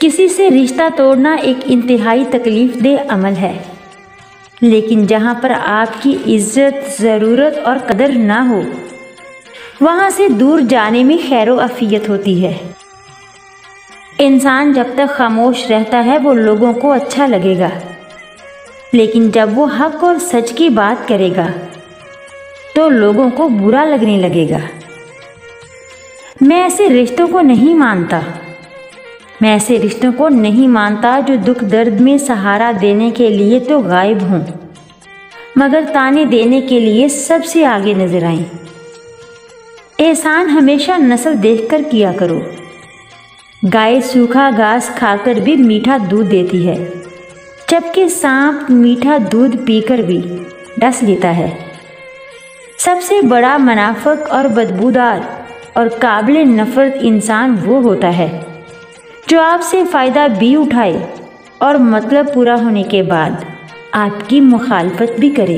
किसी से रिश्ता तोड़ना एक इंतहाई तकलीफदेह अमल है, लेकिन जहाँ पर आपकी इज्जत, ज़रूरत और कदर ना हो, वहाँ से दूर जाने में खैरो अफियत होती है। इंसान जब तक खामोश रहता है वो लोगों को अच्छा लगेगा, लेकिन जब वो हक और सच की बात करेगा तो लोगों को बुरा लगने लगेगा। मैं ऐसे रिश्तों को नहीं मानता जो दुख दर्द में सहारा देने के लिए तो गायब हों, मगर ताने देने के लिए सबसे आगे नजर आएं। एहसान हमेशा नस्ल देखकर किया करो। गाय सूखा घास खाकर भी मीठा दूध देती है, जबकि सांप मीठा दूध पीकर भी डस लेता है। सबसे बड़ा मुनाफिक और बदबूदार और काबिल नफरत इंसान वो होता है जो आपसे फ़ायदा भी उठाए और मतलब पूरा होने के बाद आपकी मुखालफत भी करे।